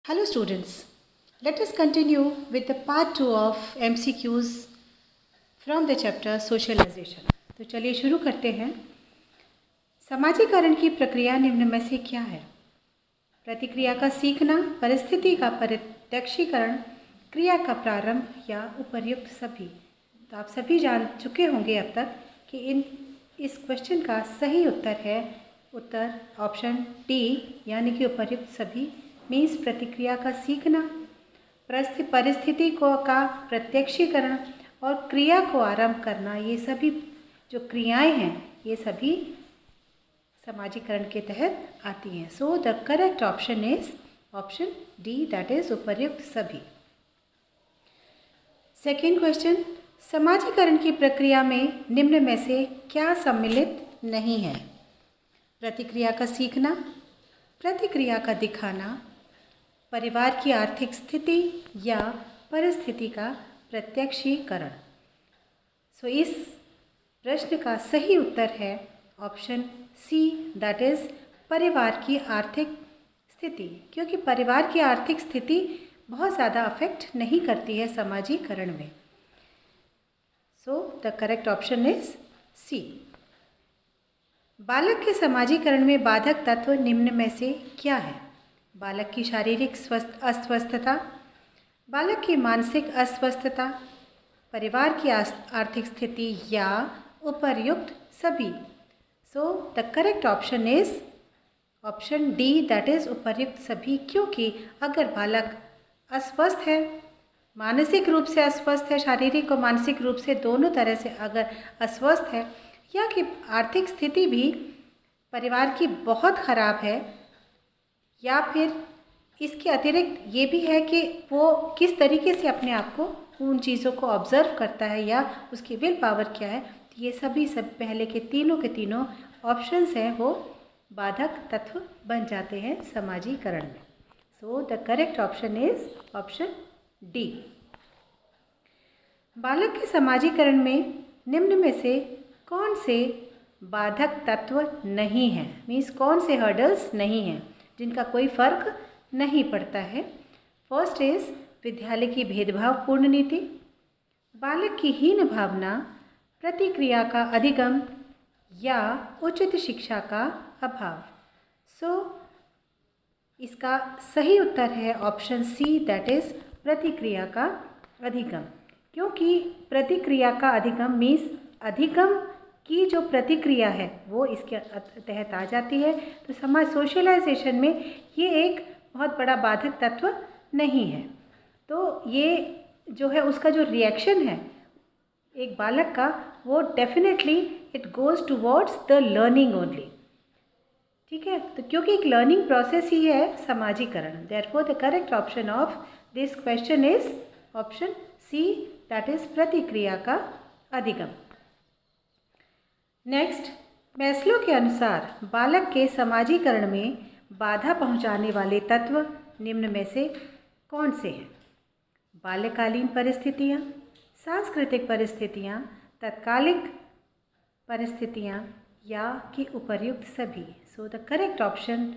Hello students, let us continue with the part 2 of MCQs from the chapter Socialization. तो चलिए शुरू करते हैं। समाजीकरण की प्रक्रिया निम्न में से क्या है? प्रतिक्रिया का सीखना, परिस्थिति का प्रत्यक्षीकरण, क्रिया का प्रारंभ या उपर्युक्त सभी। तो आप सभी जान चुके होंगे अब तक कि इस क्वेश्चन का सही उत्तर है उत्तर ऑप्शन डी यानी कि उपर्युक्त सभी मीन्स प्रतिक्रिया का सीखना, परिस्थिति को का प्रत्यक्षीकरण और क्रिया को आरंभ करना। ये सभी जो क्रियाएं हैं ये सभी समाजीकरण के तहत आती हैं। So the correct option is option D, that is उपर्युक्त सभी। सेकेंड क्वेश्चन, समाजीकरण की प्रक्रिया में निम्न में से क्या सम्मिलित नहीं है? प्रतिक्रिया का सीखना, प्रतिक्रिया का दिखाना, परिवार की आर्थिक स्थिति या परिस्थिति का प्रत्यक्षीकरण। सो इस प्रश्न का सही उत्तर है ऑप्शन सी, दैट इज परिवार की आर्थिक स्थिति, क्योंकि परिवार की आर्थिक स्थिति बहुत ज़्यादा अफेक्ट नहीं करती है समाजीकरण में। So the correct option is C. बालक के समाजीकरण में बाधक तत्व निम्न में से क्या है? बालक की शारीरिक अस्वस्थता, बालक की मानसिक अस्वस्थता, परिवार की आर्थिक स्थिति या उपर्युक्त सभी। सो the correct option is option D, that is उपर्युक्त सभी, क्योंकि अगर बालक अस्वस्थ है, मानसिक रूप से अस्वस्थ है, शारीरिक और मानसिक रूप से दोनों तरह से अगर अस्वस्थ है, या कि आर्थिक स्थिति भी परिवार की बहुत ख़राब है, या फिर इसके अतिरिक्त ये भी है कि वो किस तरीके से अपने आप को उन चीज़ों को ऑब्ज़र्व करता है या उसकी विल पावर क्या है, ये सभी पहले के तीनों ऑप्शंस हैं वो बाधक तत्व बन जाते हैं समाजीकरण में। So the correct option is option D. बालक के समाजीकरण में निम्न में से कौन से बाधक तत्व नहीं हैं? मीन्स कौन से हर्डल्स नहीं हैं जिनका कोई फर्क नहीं पड़ता है? फर्स्ट इज विद्यालय की भेदभावपूर्ण नीति, बालक की हीन भावना, प्रतिक्रिया का अधिगम या उचित शिक्षा का अभाव। सो इसका सही उत्तर है ऑप्शन सी, दैट इज प्रतिक्रिया का अधिगम, क्योंकि प्रतिक्रिया का अधिगम मीन्स अधिगम की जो प्रतिक्रिया है वो इसके तहत आ जाती है। तो समाज सोशलाइजेशन में ये एक बहुत बड़ा बाधक तत्व नहीं है। तो ये जो है उसका जो रिएक्शन है एक बालक का, वो definitely it goes towards the learning only. ठीक है, तो क्योंकि एक लर्निंग प्रोसेस ही है समाजीकरण। Therefore the correct option of this question is option C, that is प्रतिक्रिया का अधिगम। नेक्स्ट, मैस्लो के अनुसार बालक के समाजीकरण में बाधा पहुंचाने वाले तत्व निम्न में से कौन से हैं? बाल्यकालीन परिस्थितियां, सांस्कृतिक परिस्थितियां, तत्कालिक परिस्थितियां या कि उपर्युक्त सभी। सो the correct option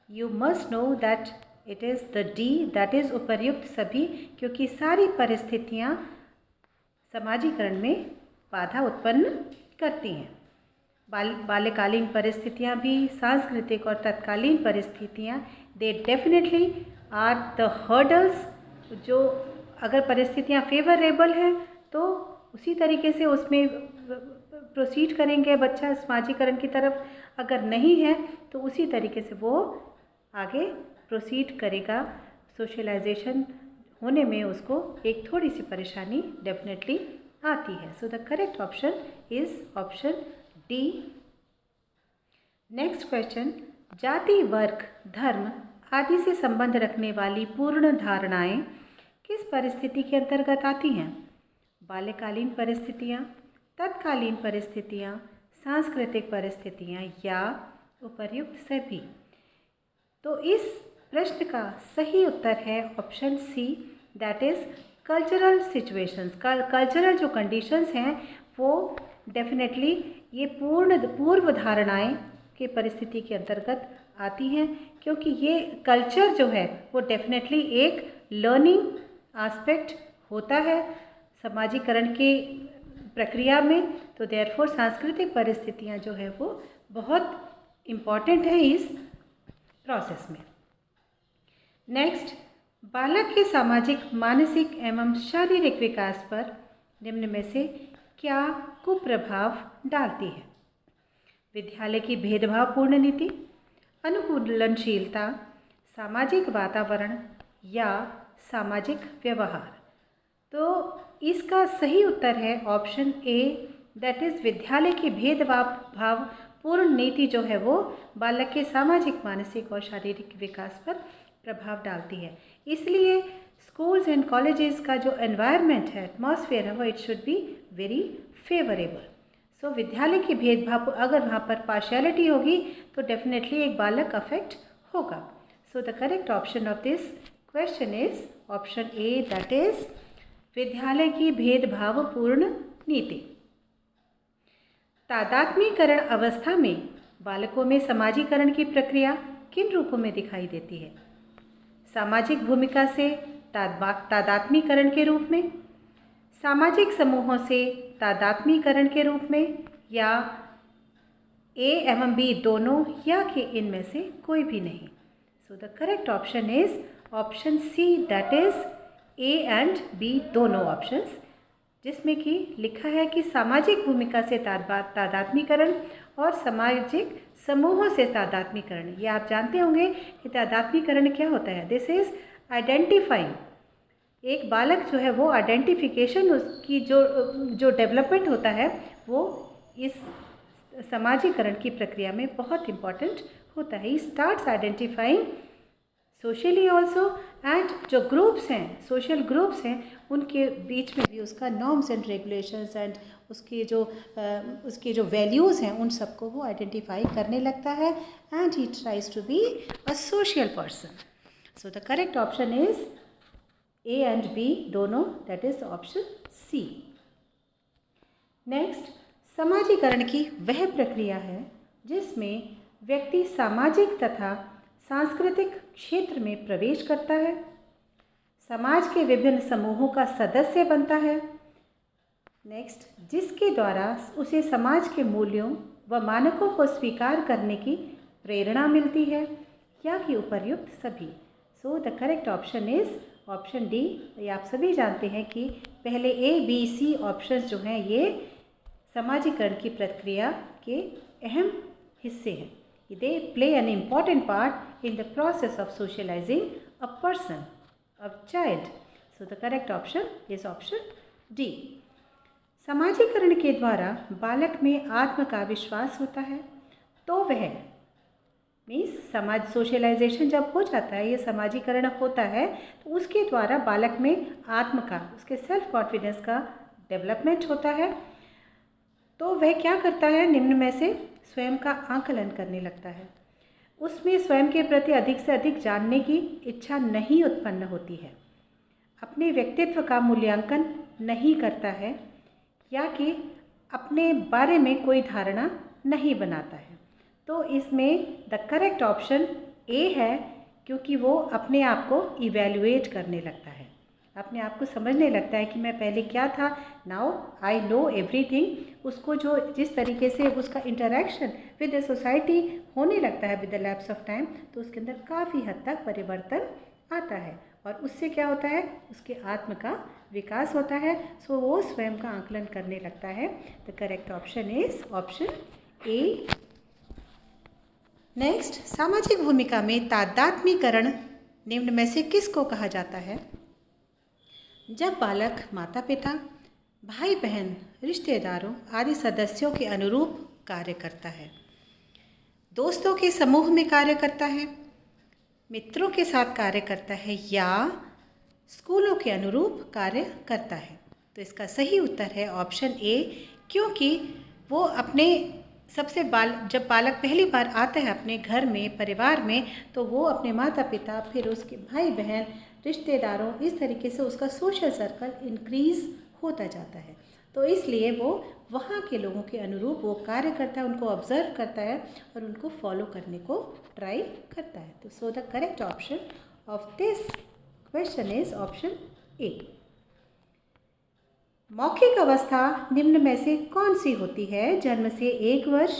you must know that it is the D, that is उपर्युक्त सभी, क्योंकि सारी परिस्थितियां समाजीकरण में बाधा उत्पन्न करती हैं। बाल्यकालीन परिस्थितियाँ भी, सांस्कृतिक और तत्कालीन परिस्थितियाँ, they definitely are the hurdles. जो अगर परिस्थितियाँ फेवरेबल हैं तो उसी तरीके से उसमें प्रोसीड करेंगे बच्चा समाजीकरण की तरफ, अगर नहीं है तो उसी तरीके से वो आगे प्रोसीड करेगा। सोशलाइजेशन होने में उसको एक थोड़ी सी परेशानी डेफिनेटली आती है। So the correct option is option D. Next question, जाति, वर्ग, धर्म आदि से संबंध रखने वाली पूर्ण धारणाएं किस परिस्थिति के अंतर्गत आती हैं? बाल्यकालीन परिस्थितियां, तत्कालीन परिस्थितियां, सांस्कृतिक परिस्थितियां या उपर्युक्त सभी। तो इस प्रश्न का सही उत्तर है option C, that is cultural situations. Cultural जो कंडीशंस हैं वो डेफिनेटली ये पूर्व धारणाएं की परिस्थिति के अंतर्गत आती हैं, क्योंकि ये कल्चर जो है वो डेफिनेटली एक लर्निंग एस्पेक्ट होता है समाजीकरण की प्रक्रिया में। तो देयरफॉर सांस्कृतिक परिस्थितियाँ जो है वो बहुत इम्पॉर्टेंट है इस प्रोसेस में। नेक्स्ट, बालक के सामाजिक, मानसिक एवं शारीरिक विकास पर निम्न में से क्या कुप्रभाव डालती है? विद्यालय की भेदभावपूर्ण नीति, अनुकूलनशीलता, सामाजिक वातावरण या सामाजिक व्यवहार। तो इसका सही उत्तर है ऑप्शन ए, दैट इज़ विद्यालय की भेदभावपूर्ण नीति जो है वो बालक के सामाजिक, मानसिक और शारीरिक विकास पर प्रभाव डालती है। इसलिए स्कूल्स एंड कॉलेजेस का जो एनवायरनमेंट है, एटमॉस्फेयर है, वो it should be very favourable. So विद्यालय की भेदभाव, अगर वहाँ पर पार्शियलिटी होगी तो डेफिनेटली एक बालक अफेक्ट होगा। सो the correct option of this question is option A, that is विद्यालय की भेदभावपूर्ण नीति। तादात्म्यकरण अवस्था में बालकों में समाजीकरण की प्रक्रिया किन रूपों में दिखाई देती है? सामाजिक भूमिका से तादात्म्यकरण के रूप में, सामाजिक समूहों से तादात्म्यकरण के रूप में, या ए एवं बी दोनों, या कि इनमें से कोई भी नहीं। So the correct option is option C, that is A and B दोनों ऑप्शंस, जिसमें कि लिखा है कि सामाजिक भूमिका से तादात्म्यकरण और सामाजिक समूहों से तादात्म्यकरण। ये आप जानते होंगे कि तादात्म्यकरण क्या होता है। दिस इज़ आइडेंटिफाइंग, एक बालक जो है वो आइडेंटिफिकेशन, उसकी जो डेवलपमेंट होता है वो इस समाजीकरण की प्रक्रिया में बहुत इम्पॉर्टेंट होता है। He starts identifying socially also, and जो ग्रुप्स हैं, सोशल ग्रुप्स हैं, उनके बीच में भी उसका नॉर्म्स एंड रेगुलेशंस एंड उसकी जो वैल्यूज़ हैं उन सबको वो आइडेंटिफाई करने लगता है, and he tries to be a social person. So the correct option is A and B दोनों, that is option C. Next, समाजीकरण की वह प्रक्रिया है जिसमें व्यक्ति सामाजिक तथा सांस्कृतिक क्षेत्र में प्रवेश करता है, समाज के विभिन्न समूहों का सदस्य बनता है। नेक्स्ट, जिसके द्वारा उसे समाज के मूल्यों व मानकों को स्वीकार करने की प्रेरणा मिलती है, या कि उपर्युक्त सभी। सो the correct option is option D. ये आप सभी जानते हैं कि पहले ए, बी, सी ऑप्शंस जो हैं ये समाजीकरण की प्रक्रिया के अहम हिस्से हैं। They play an important part in the process of socializing a person, a child. So the correct option is option D. समाजीकरण के द्वारा बालक में आत्म का विश्वास होता है, तो वह समाज सोशलाइजेशन जब हो जाता है, ये समाजीकरण होता है, तो उसके द्वारा बालक में आत्म का, उसके सेल्फ कॉन्फिडेंस का डेवलपमेंट होता है। तो वह क्या करता है, निम्न में से स्वयं का आकलन करने लगता है। उसमें स्वयं के प्रति अधिक से अधिक जानने की इच्छा नहीं उत्पन्न होती है, अपने व्यक्तित्व का मूल्यांकन नहीं करता है, या कि अपने बारे में कोई धारणा नहीं बनाता है। तो इसमें द करेक्ट ऑप्शन ए है, क्योंकि वो अपने आप को इवैल्यूएट करने लगता है, अपने आप को समझने लगता है कि मैं पहले क्या था, नाउ आई नो एवरीथिंग। उसको जो जिस तरीके से उसका इंटरेक्शन विद द सोसाइटी होने लगता है with the lapse of time, तो उसके अंदर काफ़ी हद तक परिवर्तन आता है, और उससे क्या होता है, उसके आत्म का विकास होता है। सो वो स्वयं का आकलन करने लगता है। The correct option is option A. Next, सामाजिक भूमिका में तादात्म्यकरण निम्न में से किसको कहा जाता है? जब बालक माता पिता, भाई बहन, रिश्तेदारों आदि सदस्यों के अनुरूप कार्य करता है, दोस्तों के समूह में कार्य करता है, मित्रों के साथ कार्य करता है, या स्कूलों के अनुरूप कार्य करता है। तो इसका सही उत्तर है ऑप्शन ए, क्योंकि वो अपने जब बालक पहली बार आता है अपने घर में, परिवार में, तो वो अपने माता पिता, फिर उसके भाई बहन, रिश्तेदारों, इस तरीके से उसका सोशल सर्कल इंक्रीज़ होता जाता है। तो इसलिए वो वहाँ के लोगों के अनुरूप वो कार्य करता है, उनको ऑब्जर्व करता है और उनको फॉलो करने को ट्राई करता है। तो सो the correct option of this question is option A. मौखिक अवस्था निम्न में से कौन सी होती है? जन्म से 1 वर्ष,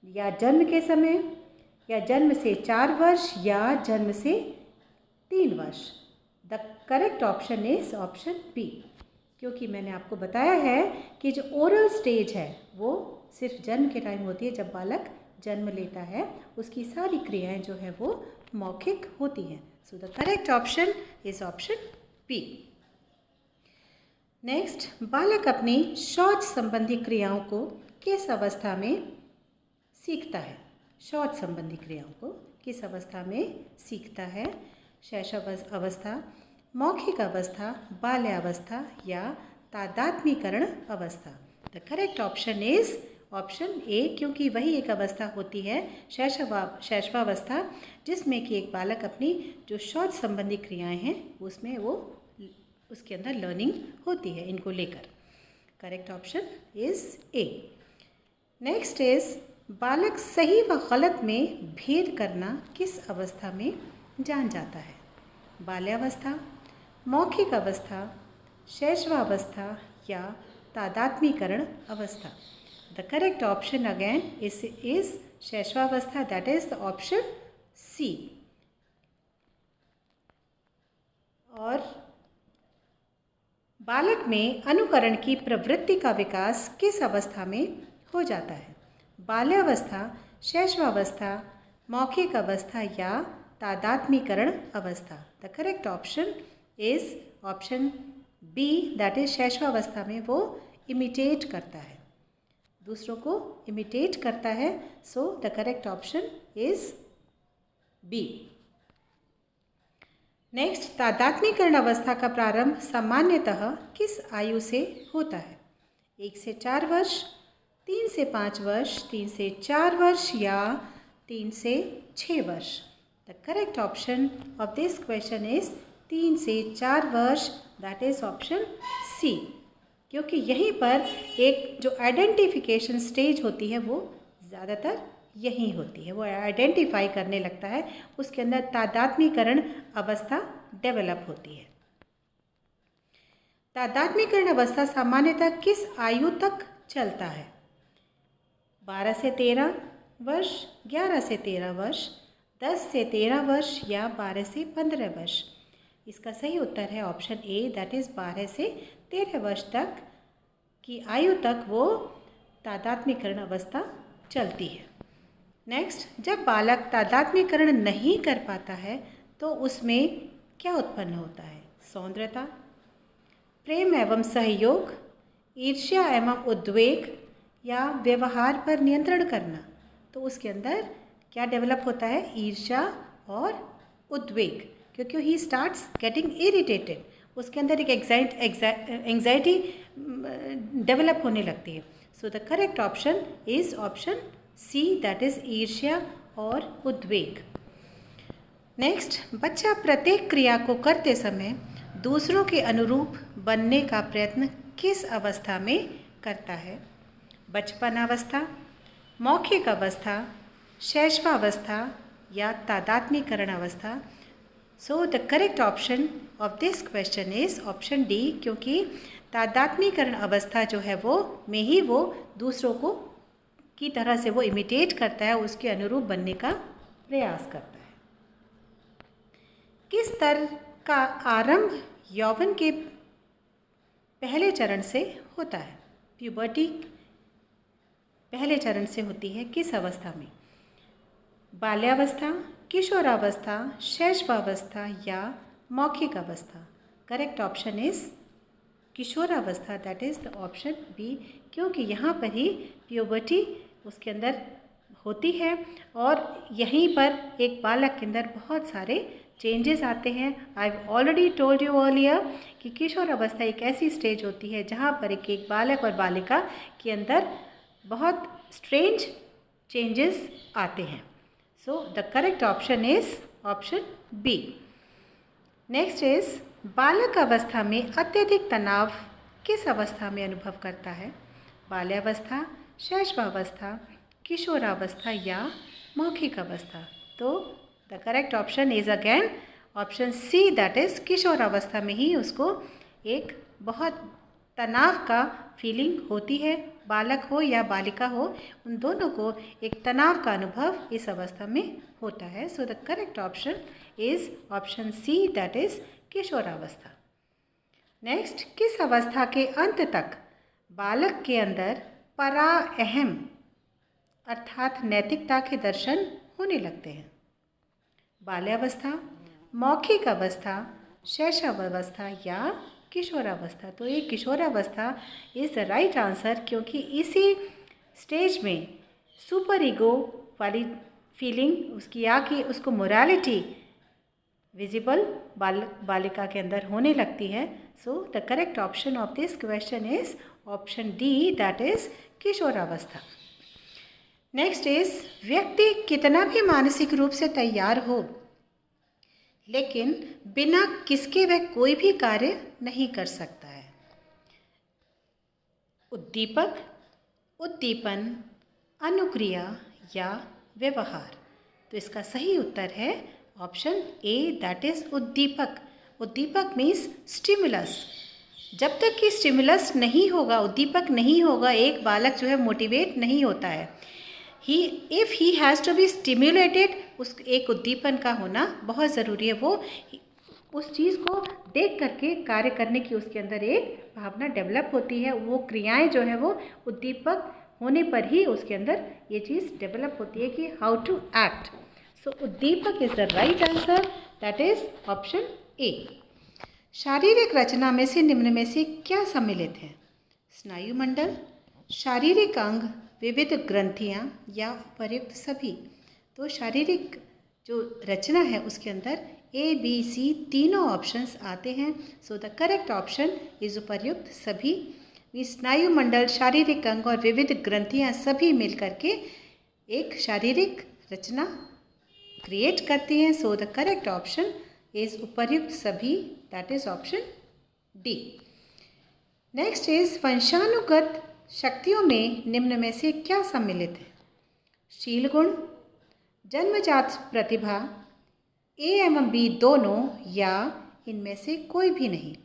या जन्म के समय, या जन्म से 4 वर्ष, या जन्म से 3 वर्ष। The correct option is option B, क्योंकि मैंने आपको बताया है कि जो ओरल स्टेज है वो सिर्फ जन्म के टाइम होती है, जब बालक जन्म लेता है, उसकी सारी क्रियाएं जो है वो मौखिक होती हैं। So the correct option is option B. Next, बालक अपनी शौच संबंधी क्रियाओं को किस अवस्था में सीखता है? शौच संबंधी क्रियाओं को किस अवस्था में सीखता है? शैशव अवस्था, मौखिक अवस्था, बाल्यावस्था या तादात्म्यकरण अवस्था। The correct option is option A, क्योंकि वही एक अवस्था होती है शैशवावस्था जिसमें कि एक बालक अपनी जो शौच संबंधी क्रियाएं हैं उसमें वो उसके अंदर लर्निंग होती है इनको लेकर। Correct option is A. Next is, बालक सही व गलत में भेद करना किस अवस्था में जान जाता है? बाल्यावस्था, मौखिक अवस्था, शैशवावस्था या तादात्म्यकरण अवस्था। The correct option again is शैशवावस्था, that is the option C. और बालक में अनुकरण की प्रवृत्ति का विकास किस अवस्था में हो जाता है? बाल्यावस्था, शैशवावस्था, मौखिक अवस्था या तादात्म्यकरण अवस्था। The correct option is option B, that is शैशवावस्था में वो इमिटेट करता है, दूसरों को इमिटेट करता है। So the correct option is B. Next, तादात्म्यकरण अवस्था का प्रारंभ सामान्यतः किस आयु से होता है? 1 से 4 वर्ष, 3 से 5 वर्ष, 3 से 4 वर्ष या 3 से 6 वर्ष। The correct option of this question is 3 से 4 वर्ष, दैट इज ऑप्शन सी, क्योंकि यहीं पर एक जो आइडेंटिफिकेशन स्टेज होती है वो ज़्यादातर यही होती है, वो आइडेंटिफाई करने लगता है, उसके अंदर तादात्म्यकरण अवस्था डेवलप होती है। तादात्म्यकरण अवस्था सामान्यतः किस आयु तक चलता है? 12 से 13 वर्ष, 11 से 13 वर्ष, 10 से 13 वर्ष या 12 से 15 वर्ष। इसका सही उत्तर है ऑप्शन ए, दैट इज़ 12 से 13 वर्ष तक की आयु तक वो तादात्म्यकरण अवस्था चलती है। नेक्स्ट, जब बालक तादात्म्यकरण नहीं कर पाता है तो उसमें क्या उत्पन्न होता है? सौंदर्यता, प्रेम एवं सहयोग, ईर्ष्या एवं उद्वेग या व्यवहार पर नियंत्रण करना। तो उसके अंदर क्या डेवलप होता है? ईर्ष्या और उद्वेग, क्योंकि ही स्टार्ट्स गेटिंग इरिटेटेड, उसके अंदर एक एंग्जाइटी डेवलप होने लगती है। So the correct option is option C, that is ईर्ष्या और उद्वेग। नेक्स्ट, बच्चा प्रत्येक क्रिया को करते समय दूसरों के अनुरूप बनने का प्रयत्न किस अवस्था में करता है? बचपन अवस्था, मौखिक अवस्था, शैशवावस्था या तादात्म्यकरण अवस्था। सो the correct option of this question is option D, क्योंकि तादात्म्यकरण अवस्था जो है वो में ही वो दूसरों को की तरह से वो इमिटेट करता है, उसके अनुरूप बनने का प्रयास करता है। किस स्तर का आरंभ यौवन के पहले चरण से होता है? प्यूबर्टी पहले चरण से होती है किस अवस्था में? बाल्यावस्था, किशोरावस्था, शैशवावस्था या मौखिक अवस्था। करेक्ट ऑप्शन इज किशोरावस्था, that is the option B, क्योंकि यहाँ पर ही प्यूबर्टी उसके अंदर होती है और यहीं पर एक बालक के अंदर बहुत सारे चेंजेस आते हैं। I already told you earlier कि किशोर अवस्था एक ऐसी स्टेज होती है जहाँ पर एक बालक और बालिका के अंदर बहुत स्ट्रेंज चेंजेस आते हैं। So the correct option is option B. Next is, बालक अवस्था में अत्यधिक तनाव किस अवस्था में अनुभव करता है? बाल्यावस्था, शैशवावस्था, किशोरावस्था या मौखिक अवस्था? तो the correct option is again option C, that is किशोरावस्था में ही उसको एक बहुत तनाव का फीलिंग होती है। बालक हो या बालिका हो, उन दोनों को एक तनाव का अनुभव इस अवस्था में होता है। So the correct option is option C, that is किशोरावस्था। नेक्स्ट, किस अवस्था के अंत तक बालक के अंदर परा अहम अर्थात नैतिकता के दर्शन होने लगते हैं? बाल्यावस्था, मौखिक अवस्था, शैशवावस्था या किशोरावस्था? तो ये किशोरावस्था इज़ द राइट आंसर, क्योंकि इसी स्टेज में सुपर ईगो वाली फीलिंग उसकी आके उसको मोरालिटी विजिबल बालिका के अंदर होने लगती है। So the correct option of this question is option D, that is किशोरावस्था। नेक्स्ट इज, व्यक्ति कितना भी मानसिक रूप से तैयार हो लेकिन बिना किसके वह कोई भी कार्य नहीं कर सकता है? उद्दीपक, उद्दीपन, अनुक्रिया या व्यवहार? तो इसका सही उत्तर है ऑप्शन ए, दैट इज उद्दीपक। उद्दीपक मीन्स स्टिमुलस। जब तक कि स्टिमुलस नहीं होगा, उद्दीपक नहीं होगा, एक बालक जो है मोटिवेट नहीं होता है। If he has to be stimulated, उस एक उद्दीपन का होना बहुत ज़रूरी है। वो उस चीज़ को देख करके कार्य करने की उसके अंदर एक भावना डेवलप होती है। वो क्रियाएं जो है वो उद्दीपक होने पर ही उसके अंदर ये चीज़ डेवलप होती है कि हाउ टू एक्ट। सो उद्दीपक is the right answer, that is option A. शारीरिक रचना में से निम्न में से क्या सम्मिलित है? स्नायु मंडल, शारीरिक अंग, विविध ग्रंथियाँ या उपर्युक्त सभी? तो शारीरिक जो रचना है उसके अंदर ए, बी, सी तीनों ऑप्शंस आते हैं। So the correct option is उपर्युक्त सभी। स्नायु मंडल, शारीरिक अंग और विविध ग्रंथियाँ सभी मिलकर के एक शारीरिक रचना क्रिएट करती हैं। So the correct option is उपर्युक्त सभी, that is option D. Next is, वंशानुगत शक्तियों में निम्न में से क्या सम्मिलित है? शील गुण, जन्मजात प्रतिभा, ए एवं बी दोनों या इनमें से कोई भी नहीं?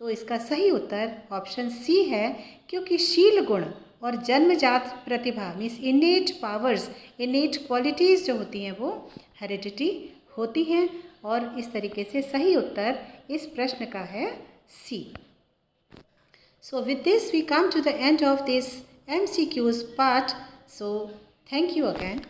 तो इसका सही उत्तर ऑप्शन सी है, क्योंकि शील गुण और जन्मजात प्रतिभा means innate powers, innate qualities जो होती हैं वो हेरिडिटी होती हैं, और इस तरीके से सही उत्तर इस प्रश्न का है सी। So with this we come to the end of this MCQs part. So thank you again.